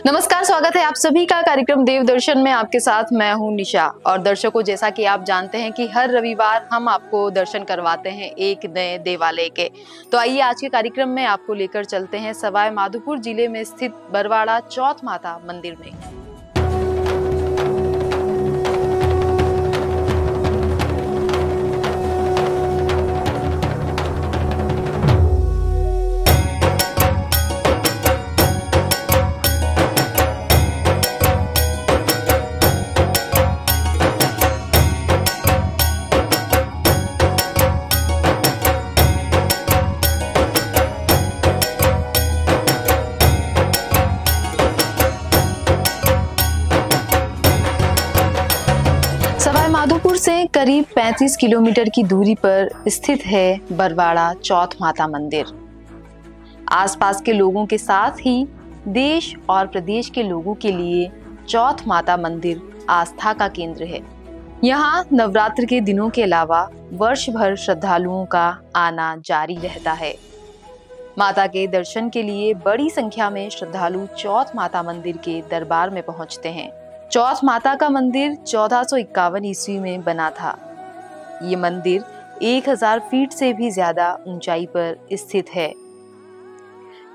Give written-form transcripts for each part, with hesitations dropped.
नमस्कार, स्वागत है आप सभी का कार्यक्रम देव दर्शन में। आपके साथ मैं हूं निशा। और दर्शकों, जैसा कि आप जानते हैं कि हर रविवार हम आपको दर्शन करवाते हैं एक नए देवालय के। तो आइए आज के कार्यक्रम में आपको लेकर चलते हैं सवाई माधोपुर जिले में स्थित बरवाड़ा चौथ माता मंदिर में। सवाई माधोपुर से करीब 35 किलोमीटर की दूरी पर स्थित है बरवाड़ा चौथ माता मंदिर। आसपास के लोगों के साथ ही देश और प्रदेश के लोगों के लिए चौथ माता मंदिर आस्था का केंद्र है। यहाँ नवरात्र के दिनों के अलावा वर्ष भर श्रद्धालुओं का आना जारी रहता है। माता के दर्शन के लिए बड़ी संख्या में श्रद्धालु चौथ माता मंदिर के दरबार में पहुंचते हैं। चौथ माता का मंदिर 1451 ईस्वी में बना था। ये मंदिर 1000 फीट से भी ज्यादा ऊंचाई पर स्थित है।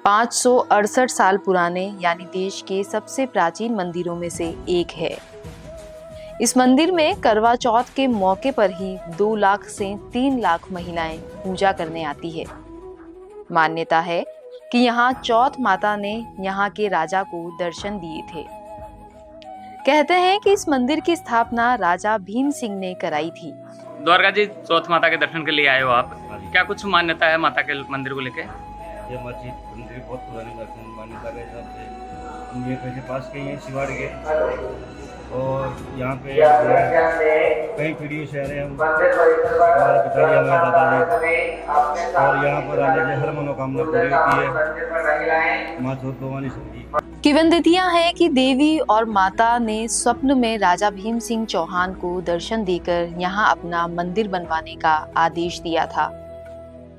568 साल पुराने यानी देश के सबसे प्राचीन मंदिरों में से एक है। इस मंदिर में करवा चौथ के मौके पर ही 2 लाख से 3 लाख महिलाएं पूजा करने आती है। मान्यता है कि यहाँ चौथ माता ने यहाँ के राजा को दर्शन दिए थे। कहते हैं कि इस मंदिर की स्थापना राजा भीम सिंह ने कराई थी। द्वारका जी, चौथ माता के दर्शन के लिए आए हो आप, क्या कुछ मान्यता है माता के मंदिर को लेके? ये मंदिर बहुत पुरानी मान्यता के हिसाब से ये कैसे पास के हैं शिवाड़ के, और यहाँ पे कई पीढ़ियों से आ रहे हैं हम, हमारे पिताजी हमारे दादाजी, और यहाँ पर आने से हर मनोकामना पूरी होती है। माँ चौथ भवानी सती किंवदंतियां है कि देवी और माता ने स्वप्न में राजा भीम सिंह चौहान को दर्शन देकर यहाँ अपना मंदिर बनवाने का आदेश दिया था।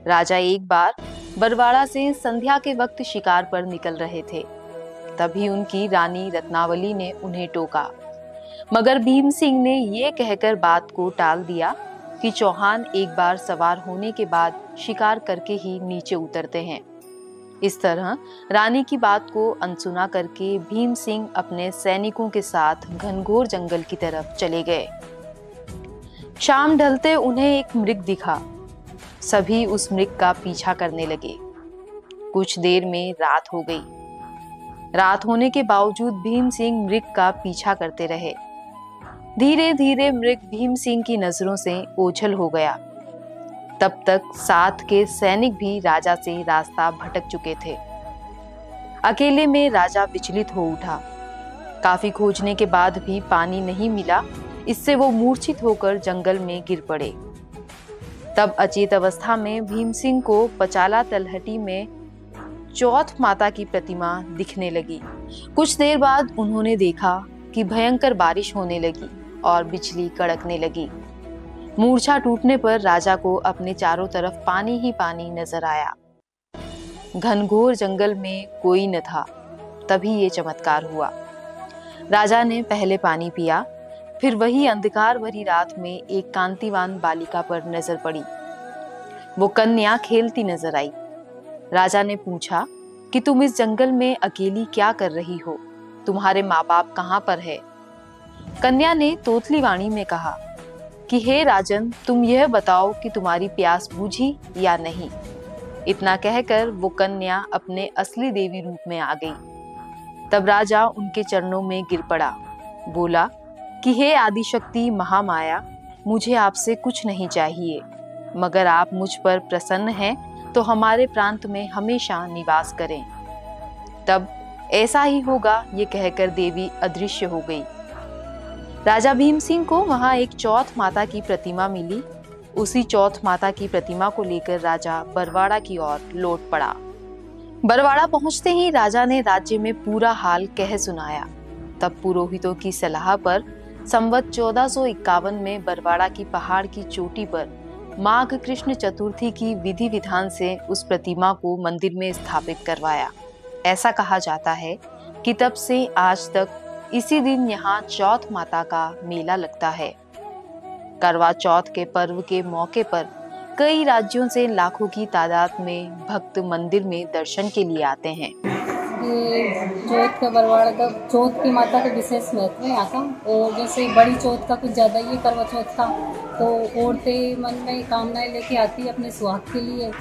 राजा एक बार बरवाड़ा से संध्या के वक्त शिकार पर निकल रहे थे। तभी उनकी रानी रत्नावली ने उन्हें टोका, मगर भीम सिंह ने ये कहकर बात को टाल दिया कि चौहान एक बार सवार होने के बाद शिकार करके ही नीचे उतरते हैं। इस तरह रानी की बात को अनसुना करके भीम सिंह अपने सैनिकों के साथ घनघोर जंगल की तरफ चले गए। शाम ढलते उन्हें एक मृग दिखा। सभी उस मृग का पीछा करने लगे। कुछ देर में रात हो गई। रात होने के बावजूद भीम सिंह मृग का पीछा करते रहे। धीरे धीरे मृग भीम सिंह की नजरों से ओझल हो गया। तब तक साथ के सैनिक भी राजा से रास्ता भटक चुके थे। अकेले में राजा विचलित हो उठा। काफी खोजने के बाद भी पानी नहीं मिला। इससे वो मूर्छित होकर जंगल में गिर पड़े। तब अचेत अवस्था में भीम सिंह को पचाला तलहटी में चौथ माता की प्रतिमा दिखने लगी। कुछ देर बाद उन्होंने देखा कि भयंकर बारिश होने लगी और बिजली कड़कने लगी। मूर्छा टूटने पर राजा को अपने चारों तरफ पानी ही पानी नजर आया। घनघोर जंगल में कोई न था। तभी ये चमत्कार हुआ। राजा ने पहले पानी पिया, फिर वही अंधकार भरी रात में एक कांतिवान बालिका पर नजर पड़ी। वो कन्या खेलती नजर आई। राजा ने पूछा कि तुम इस जंगल में अकेली क्या कर रही हो? तुम्हारे माँ बाप कहाँ पर है? कन्या ने तोतली वाणी में कहा कि हे राजन, तुम यह बताओ कि तुम्हारी प्यास बुझी या नहीं। इतना कहकर वो कन्या अपने असली देवी रूप में आ गई। तब राजा उनके चरणों में गिर पड़ा। बोला कि हे आदिशक्ति महामाया, मुझे आपसे कुछ नहीं चाहिए, मगर आप मुझ पर प्रसन्न हैं तो हमारे प्रांत में हमेशा निवास करें। तब ऐसा ही होगा, ये कहकर देवी अदृश्य हो गई। राजा भीम सिंह को वहां एक चौथ माता की प्रतिमा मिली। उसी चौथ माता की प्रतिमा को लेकर राजा बरवाड़ा की ओर लौट पड़ा। बरवाड़ा पहुंचते ही राजा ने राज्य में पूरा हाल कह सुनाया। तब पुरोहितों की सलाह पर संवत 1451 में बरवाड़ा की पहाड़ की चोटी पर माघ कृष्ण चतुर्थी की विधि विधान से उस प्रतिमा को मंदिर में स्थापित करवाया। ऐसा कहा जाता है कि तब से आज तक इसी दिन यहाँ चौथ माता का मेला लगता है। करवा चौथ के पर्व के मौके पर कई राज्यों से लाखों की तादाद में भक्त मंदिर में दर्शन के लिए आते हैं। चौथ का बरवाड़ा का चौथ की माता का विशेष महत्व है यहाँ का। और जैसे बड़ी चौथ का कुछ ज़्यादा ही है, करवा चौथ का तो औरतें मन में कामनाएं लेके आती है अपने सुहाग के लिए।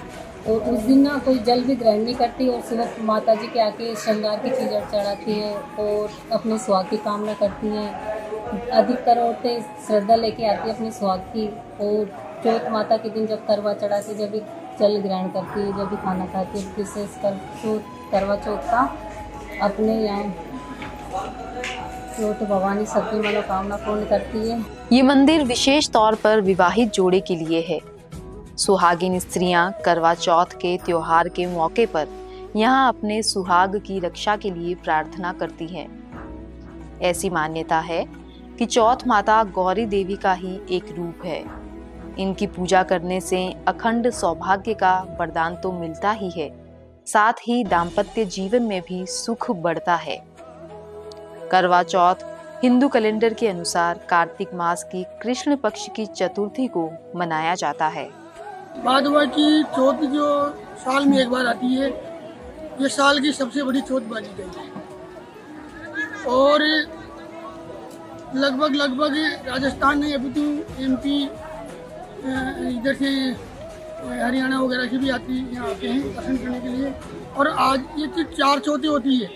और उस दिन ना कोई जल भी ग्रहण नहीं करती और सिर्फ माता जी के आके श्रृंगार की चीज़ें चढ़ाती हैं और अपने सुहाग की कामना करती हैं। अधिकतर औरतें श्रद्धा लेके आती है अपने सुहाग की। और चौथ माता के दिन जब करवा चढ़ाती, जब भी जल ग्रहण करती है, जब भी खाना खाती है, विशेषकर करवा चौथ का अपने यहाँ चौथ भवानी सबकी मनोकामना पूर्ण करती है। ये मंदिर विशेष तौर पर विवाहित जोड़े के लिए है। सुहागिन स्त्रियां करवा चौथ के त्योहार के मौके पर यहाँ अपने सुहाग की रक्षा के लिए प्रार्थना करती हैं। ऐसी मान्यता है कि चौथ माता गौरी देवी का ही एक रूप है। इनकी पूजा करने से अखंड सौभाग्य का वरदान तो मिलता ही है, साथ ही दाम्पत्य जीवन में भी सुख बढ़ता है। करवा चौथ हिंदू कैलेंडर के अनुसार कार्तिक मास की कृष्ण पक्ष की चतुर्थी को मनाया जाता है। बात हुआ कि चौथ जो साल में एक बार आती है, ये साल की सबसे बड़ी चौथ मानी गई है। और लगभग राजस्थान में अभी तो एमपी इधर से हरियाणा वगैरह से भी यहाँ आते हैं दर्शन करने के लिए। और आज ये 4 चौथें होती है,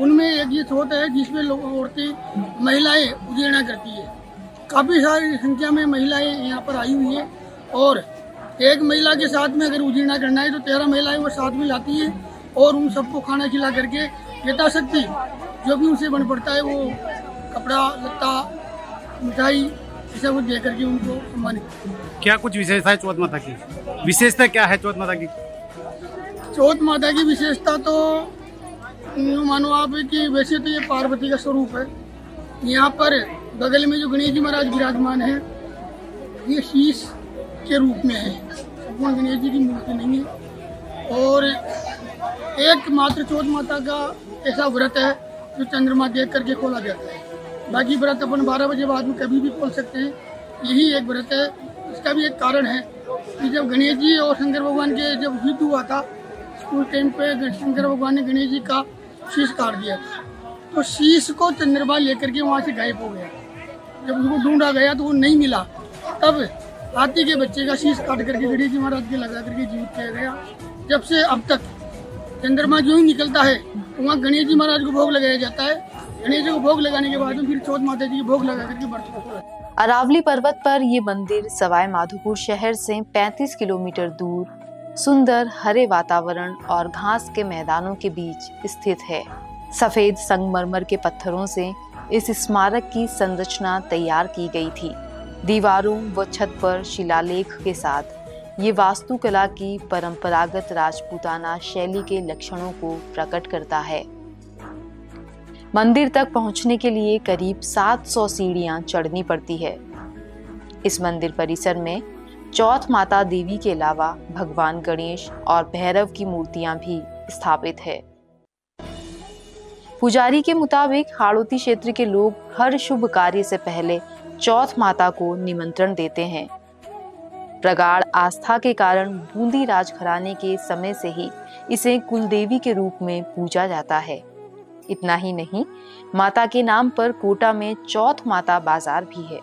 उनमें एक ये चौथ है जिसमें लोग औरतें महिलाएं उजेड़ा करती है। काफ़ी सारी संख्या में महिलाएं यहाँ पर आई हुई है। और एक महिला के साथ में अगर उजीना करना है तो 13 महिलाएं वो साथ में लाती है और उन सबको खाना खिला करके यथाशक्ति जो भी उनसे बन पड़ता है वो कपड़ा लत्ता मिठाई ऐसा कुछ दे करके उनको सम्मानित। क्या कुछ विशेषता है चौथ माता की? विशेषता क्या है चौथ माता की? चौथ माता की विशेषता तो मानो आप कि वैसे तो ये पार्वती का स्वरूप है। यहाँ पर बगल में जो गणेश जी महाराज विराजमान है ये शीश के रूप में है, भगवान गणेश जी की मूर्ति नहीं है। और एकमात्र चौथ माता का ऐसा व्रत है जो चंद्रमा देख करके खोला जाता है। बाकी व्रत अपन 12 बजे बाद में कभी भी खोल सकते हैं, यही एक व्रत है। इसका भी एक कारण है कि जब गणेश जी और शंकर भगवान के जब युद्ध हुआ था, स्कूल टाइम पे शंकर भगवान ने गणेश जी का शीश काट दिया था, तो शीश को चंद्रमा लेकर के वहाँ से गायब हो गया। जब उसको ढूंढा गया तो वो नहीं मिला, तब हाथी के बच्चे का शीश काट करके गणेश जी महाराज के लगा करके जीवित किया गया। जब से अब तक चंद्रमा जो ही निकलता है वहाँ गणेश जी महाराज को भोग लगाया जाता है। गणेश जी को भोग लगाने के बाद फिर चौथ माता जी को भोग लगा करके व्रत होता है। अरावली पर्वत पर ये मंदिर सवाई माधोपुर शहर से 35 किलोमीटर दूर सुंदर हरे वातावरण और घास के मैदानों के बीच स्थित है। सफेद संगमरमर के पत्थरों से इस स्मारक की संरचना तैयार की गई थी। दीवारों व छत पर शिलालेख के साथ ये वास्तुकला की परंपरागत राजपूताना शैली के लक्षणों को प्रकट करता है। मंदिर तक पहुंचने के लिए करीब 700 सीढ़ियां चढ़नी पड़ती है। इस मंदिर परिसर में चौथ माता देवी के अलावा भगवान गणेश और भैरव की मूर्तियां भी स्थापित है। पुजारी के मुताबिक हाड़ौती क्षेत्र के लोग हर शुभ कार्य से पहले चौथ माता को निमंत्रण देते हैं। प्रगाढ़ आस्था के कारण बूंदी राजघराने के समय से ही इसे कुलदेवी के रूप में पूजा जाता है। इतना ही नहीं, माता के नाम पर कोटा में चौथ माता बाजार भी है।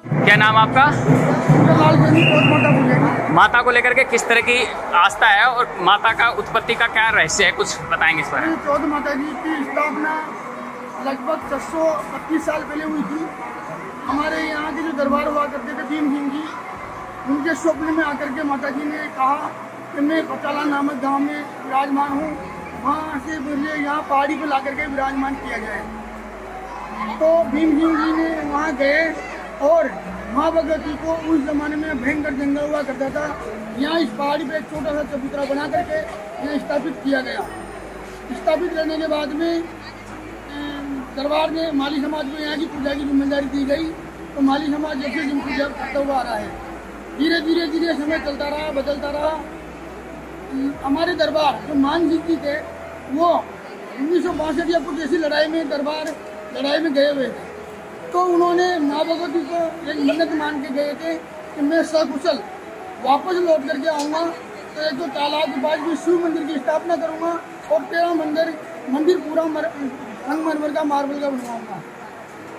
क्या नाम आपका? माता को लेकर के किस तरह की आस्था है और माता का उत्पत्ति का क्या रहस्य है, कुछ बताएंगे इस पर? चौथ माता जी की स्थापना लगभग 625 साल पहले हुई थी। हमारे यहाँ के जो दरबार हुआ करते थे भीम सिंह जी, उनके स्वप्न में आकर के माता जी ने कहा कि मैं पचाला नामक गांव में विराजमान हूँ, वहाँ से मुझे यहाँ पहाड़ी पर ला करके विराजमान किया जाए। तो भीम सिंह जी ने वहाँ गए और माँ भगवती को उस जमाने में भयंकर जंगल हुआ करता था, यहाँ इस पहाड़ी पे एक छोटा सा चबूतरा बना करके यहाँ स्थापित किया गया। स्थापित करने के बाद में दरबार में माली समाज को यहाँ की पूजा की जिम्मेदारी दी गई। तो माली समाज जैसे दिन पूजा करता हुआ आ रहा है। धीरे धीरे समय चलता रहा, बदलता रहा। हमारे दरबार जो मान सिंह जी थे वो 1962 या कुछ ऐसी लड़ाई में गए हुए थे। तो उन्होंने माँ भगवती को एक मन्नत मान के गए थे कि मैं सकुशल वापस लौट करके आऊँगा, तो एक तो तालाब के पास भी शिव मंदिर की स्थापना करूँगा और तेरा मंदिर पूरा संगमरमर का मार्बल का बनवाऊँगा।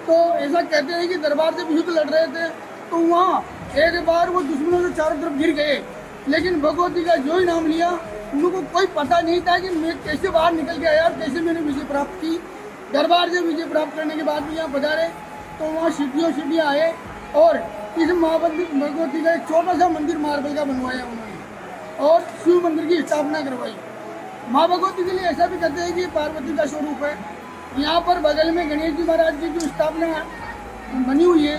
तो ऐसा कहते हैं कि दरबार से युद्ध लड़ रहे थे तो वहाँ एक बार वो दुश्मनों से चारों तरफ घिर गए, लेकिन भगवती का जो ही नाम लिया उनको कोई पता नहीं था कि मैं कैसे बाहर निकल के आया और कैसे मैंने विजय प्राप्त की। दरबार से विजय प्राप्त करने के बाद भी यहाँ पधारे तो वहाँ सीढ़ियाँ आए और इस माँ भगवती का एक छोटा सा मंदिर मार्बल का बनवाया उन्होंने और शिव मंदिर की स्थापना करवाई। माँ भगवती के लिए ऐसा भी कहते हैं कि पार्वती का स्वरूप है। यहाँ पर बगल में गणेश जी महाराज की जो स्थापना बनी हुई है,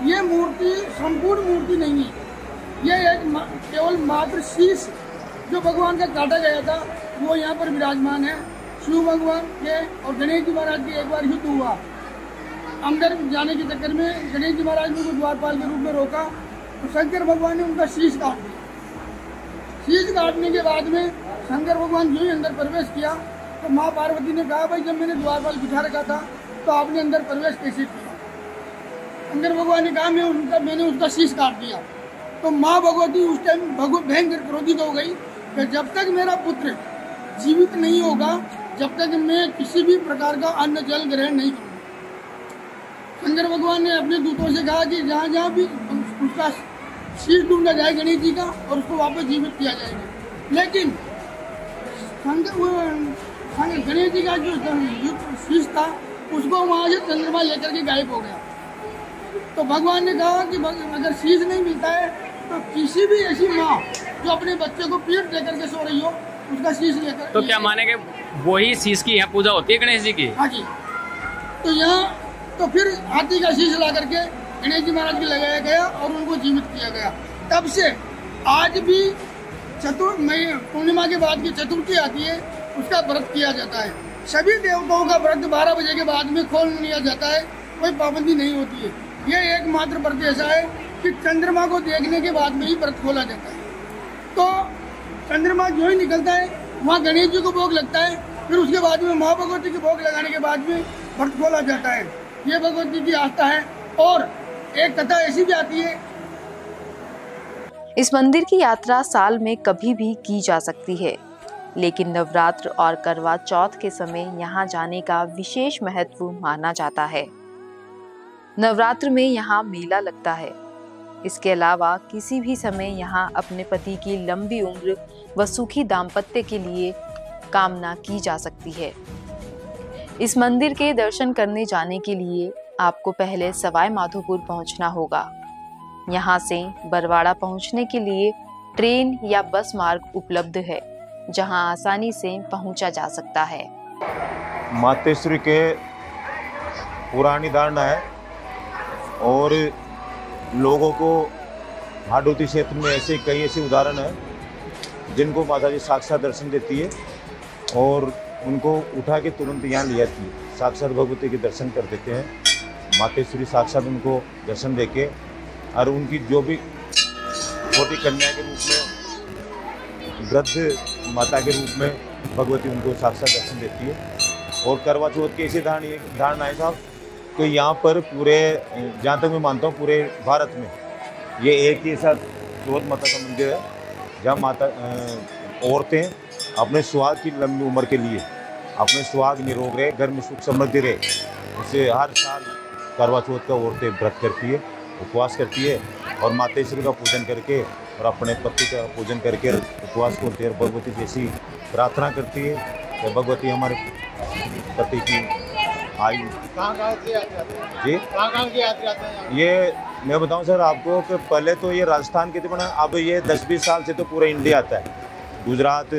ये मूर्ति संपूर्ण मूर्ति नहीं है, ये एक केवल मात्र शीश जो भगवान का काटा गया था वो यहाँ पर विराजमान है। शिव भगवान के और गणेश जी महाराज के एक बार युद्ध हुआ, अंदर जाने के चक्कर में गणेश जी महाराज ने उनको द्वारपाल के रूप में रोका तो शंकर भगवान ने उनका शीश काट दिया। शीश काटने के बाद में शंकर भगवान जो ही अंदर प्रवेश किया तो माँ पार्वती ने कहा, भाई जब मैंने द्वारपाल बिठा रखा था तो आपने अंदर प्रवेश कैसे किया? शंकर भगवान ने कहा मैंने उसका शीश काट दिया। तो माँ भगवती उस टाइम भयंकर क्रोधित हो गई कि जब तक मेरा पुत्र जीवित नहीं होगा जब तक मैं किसी भी प्रकार का अन्न जल ग्रहण नहीं करूँगा। शंकर भगवान ने अपने दूतों से कहा कि जहाँ जहाँ भी उसका शीश ढूंढा जाए गणेश जी का और उसको वापस जीवित किया जाएगा, लेकिन गणेश जी का जो शीश था उसको वहाँ से चंद्रमा लेकर के गायब हो गया। तो भगवान ने कहा कि अगर शीश नहीं मिलता है तो किसी भी ऐसी माँ जो अपने बच्चे को पीठ देकर के सो रही हो उसका शीश लेकर। तो क्या मानेंगे वही शीश की यहाँ पूजा होती है गणेश जी की? हाँ जी। तो यहाँ तो फिर हाथी का शीश ला करके गणेश जी महाराज के लगाया गया और उनको जीवित किया गया। तब से आज भी पूर्णिमा के बाद की चतुर्थी आती है, उसका व्रत किया जाता है। सभी देवताओं का व्रत 12 बजे के बाद में खोल लिया जाता है, कोई पाबंदी नहीं होती है। ये एकमात्र व्रत ऐसा है कि चंद्रमा को देखने के बाद में ही व्रत खोला जाता है। तो चंद्रमा जो ही निकलता है वहाँ गणेश जी को भोग लगता है, फिर उसके बाद में माँ भगवती के भोग लगाने के बाद में व्रत खोला जाता है। ये भगवती की आस्था है। और एक कथा ऐसी भी आती है, इस मंदिर की यात्रा साल में कभी भी की जा सकती है, लेकिन नवरात्र और करवा चौथ के समय यहाँ जाने का विशेष महत्व माना जाता है। नवरात्र में यहाँ मेला लगता है। इसके अलावा किसी भी समय यहाँ अपने पति की लंबी उम्र व सुखी दाम्पत्य के लिए कामना की जा सकती है। इस मंदिर के दर्शन करने जाने के लिए आपको पहले सवाई माधोपुर पहुंचना होगा। यहाँ से बरवाड़ा पहुंचने के लिए ट्रेन या बस मार्ग उपलब्ध है, जहां आसानी से पहुंचा जा सकता है। मातेश्वरी के पुरानी धारणा है और लोगों को हाडोती क्षेत्र में ऐसे कई ऐसे उदाहरण हैं जिनको माता जी साक्षात दर्शन देती है और उनको उठा के तुरंत यहाँ ले जाती है। साक्षात भगवती के दर्शन कर देते हैं, मातेश्वरी साक्षात उनको दर्शन देके और उनकी जो भी छोटी कन्या के रूप में, वृद्ध माता के रूप में भगवती उनको साक्षात दर्शन देती है। और करवा चौथ की ऐसी धारणा है साहब कि यहाँ पर पूरे, जहाँ तक मैं मानता हूँ पूरे भारत में ये एक ही ऐसा चौथ माता का मंदिर है जहाँ माता औरतें अपने सुहाग की लंबी उम्र के लिए, अपने सुहाग निरोग रहे, घर में सुख समृद्धि रहे, इससे हर साल करवा चौथ का औरतें व्रत करती है, उपवास करती है और मातेश्वरी का पूजन करके और अपने पति का पूजन करके उपवास करती है। भगवती जैसी प्रार्थना करती है कि भगवती हमारे पति की आयु। जी ये मैं बताऊं सर आपको कि पहले तो ये राजस्थान के थे, अब ये 10-20 साल से तो पूरा इंडिया आता है। गुजरात,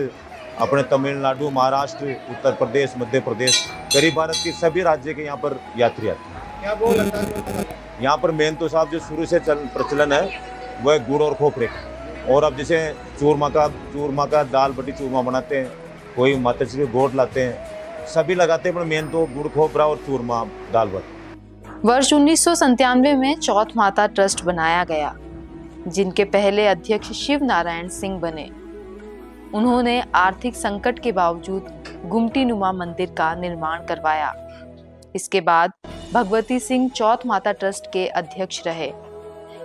अपने तमिलनाडु, महाराष्ट्र, उत्तर प्रदेश, मध्य प्रदेश, करीब भारत के सभी राज्य के यहाँ पर यात्री आते हैं। यहाँ पर मेन तो साहब जो शुरू से प्रचलन है वह गुड़ और खोपरे, और अब जैसे चूरमा का दाल बटी चूरमा बनाते हैं, कोई माताश्री गोट लाते हैं, सभी लगाते हैं, पर मेन तो गुड़ खोपरा और चूरमा दाल बटी। वर्ष 1997 में चौथ माता ट्रस्ट बनाया गया, जिनके पहले अध्यक्ष शिव नारायण सिंह बने। उन्होंने आर्थिक संकट के बावजूद गुमटी नुमा मंदिर का निर्माण करवाया। इसके बाद भगवती सिंह चौथ माता ट्रस्ट के अध्यक्ष रहे।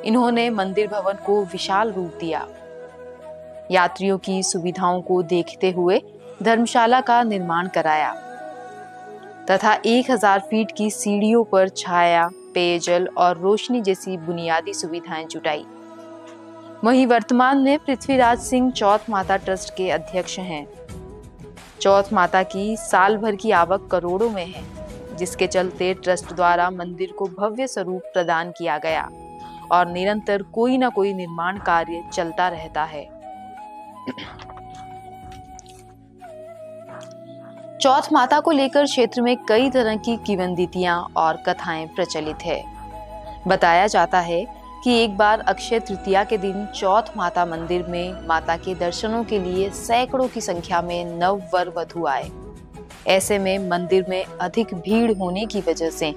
इन्होंने मंदिर भवन को विशाल रूप दिया। यात्रियों की सुविधाओं को देखते हुए धर्मशाला का निर्माण कराया तथा 1000 फीट की सीढ़ियों पर छाया, पेयजल और रोशनी जैसी बुनियादी सुविधाएं जुटाई। वहीं वर्तमान में पृथ्वीराज सिंह चौथ माता ट्रस्ट के अध्यक्ष हैं। चौथ माता की साल भर की आवक करोड़ों में है, जिसके चलते ट्रस्ट द्वारा मंदिर को भव्य स्वरूप प्रदान किया गया और निरंतर कोई न कोई निर्माण कार्य चलता रहता है। चौथ माता को लेकर क्षेत्र में कई तरह की किंवदंतियां और कथाएं प्रचलित है। बताया जाता है कि एक बार अक्षय तृतीया के दिन चौथ माता मंदिर में माता के दर्शनों के लिए सैकड़ों की संख्या में नव वर वधू आए। ऐसे में मंदिर में अधिक भीड़ होने की वजह से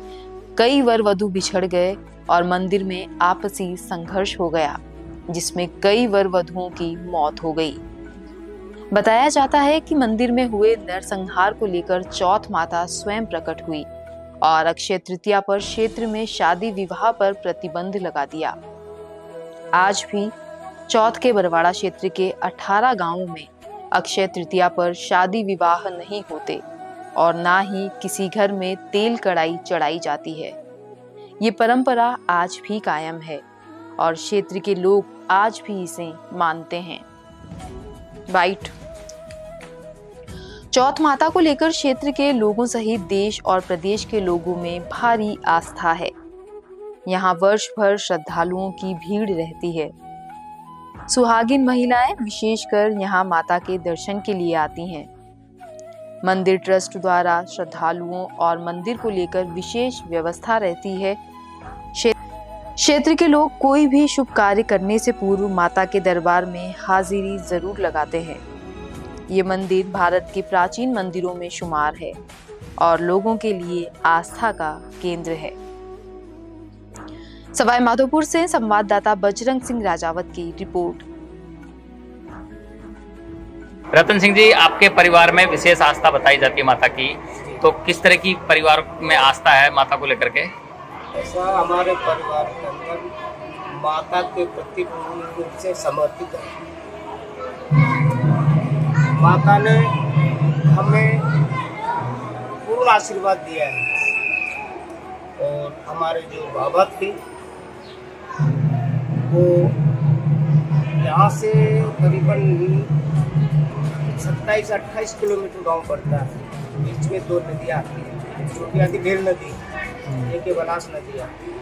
कई वर वधू बिछड़ गए और मंदिर में आपसी संघर्ष हो गया, जिसमें कई वर वधुओं की मौत हो गई। बताया जाता है कि मंदिर में हुए नरसंहार को लेकर चौथ माता स्वयं प्रकट हुई और अक्षय तृतीया पर क्षेत्र में शादी विवाह पर प्रतिबंध लगा दिया। आज भी चौथ के बरवाड़ा क्षेत्र के 18 गांवों में अक्षय तृतीया पर शादी विवाह नहीं होते और ना ही किसी घर में तेल कढ़ाई चढ़ाई जाती है। ये परंपरा आज भी कायम है और क्षेत्र के लोग आज भी इसे मानते हैं। वाइट चौथ माता को लेकर क्षेत्र के लोगों सहित देश और प्रदेश के लोगों में भारी आस्था है। यहाँ वर्ष भर श्रद्धालुओं की भीड़ रहती है। सुहागिन महिलाएं विशेषकर यहाँ माता के दर्शन के लिए आती हैं। मंदिर ट्रस्ट द्वारा श्रद्धालुओं और मंदिर को लेकर विशेष व्यवस्था रहती है। क्षेत्र के लोग कोई भी शुभ कार्य करने से पूर्व माता के दरबार में हाजिरी जरूर लगाते हैं। ये मंदिर भारत के प्राचीन मंदिरों में शुमार है और लोगों के लिए आस्था का केंद्र है। सवाई माधोपुर से संवाददाता बजरंग सिंह राजावत की रिपोर्ट। रतन सिंह जी, आपके परिवार में विशेष आस्था बताई जाती है माता की, तो किस तरह की परिवार में आस्था है माता को लेकर के? ऐसा हमारे परिवार के अंदर माता के प्रति पूर्ण रूप से समर्पित है। माता ने हमें पूर्ण आशीर्वाद दिया है और हमारे जो बाबा थे वो यहाँ से करीबन 27-28 किलोमीटर गांव पड़ता है। बीच में 2 नदियाँ आती हैं, छोटी आती भेल नदी, एक ये बनास नदी आती है।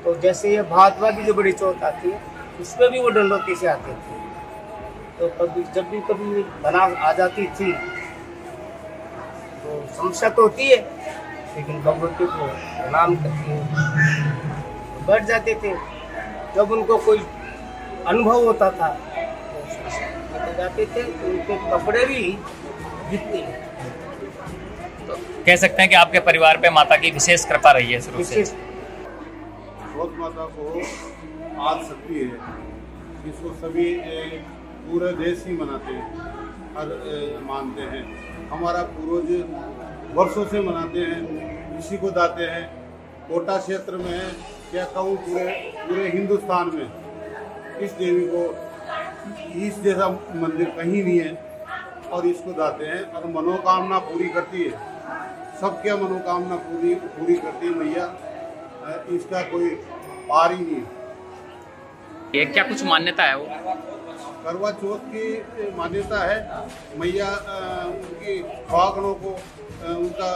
तो जैसे ये भादवा की जो बड़ी चौथ आती है, उसमें भी वो डंडौती से आते थे। तो कभी जब भी कभी बनास आ जाती थी तो समस्या तो होती है, लेकिन भगवती को प्रणाम करके बैठ जाते थे। जब उनको कोई अनुभव होता था तो जाते थे, तो उनके कपड़े भी दिखते हैं। तो कह सकते हैं कि आपके परिवार पे माता की विशेष कृपा रही है शुरू से। चौथ माता को आज शक्ति है, इसको सभी पूरे देश ही मनाते हैं, हर मानते हैं। हमारा पूर्वज वर्षों से मनाते हैं, इसी को दाते हैं। कोटा क्षेत्र में क्या कहूँ, पूरे हिंदुस्तान में इस देवी को इस जैसा मंदिर कहीं नहीं है और इसको दाते हैं और मनोकामना पूरी करती है। सबके मनोकामना पूरी करती है मैया, इसका कोई पार ही नहीं है। ये क्या कुछ मान्यता है? वो करवा चौथ की मान्यता है। मैया उनकी सुहागनों को उनका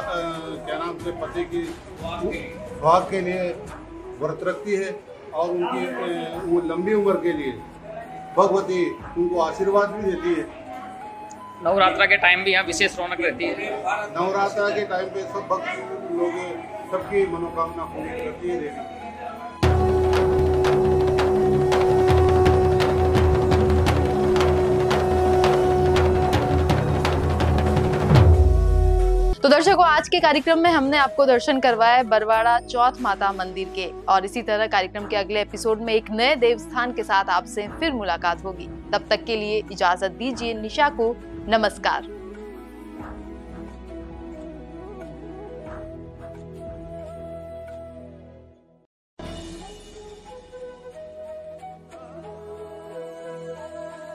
क्या नाम से पति की सुहाग के लिए व्रत रखती है और उनकी लंबी उम्र के लिए भगवती उनको आशीर्वाद भी देती है। नवरात्रा के टाइम भी यहाँ विशेष रौनक रहती है। नवरात्रा के टाइम पे सब भक्त लोग सबकी मनोकामना पूरी करती है देवी। तो दर्शकों, आज के कार्यक्रम में हमने आपको दर्शन करवाया बरवाड़ा चौथ माता मंदिर के, और इसी तरह कार्यक्रम के अगले एपिसोड में एक नए देवस्थान के साथ आपसे फिर मुलाकात होगी। तब तक के लिए इजाजत दीजिए। निशा को नमस्कार।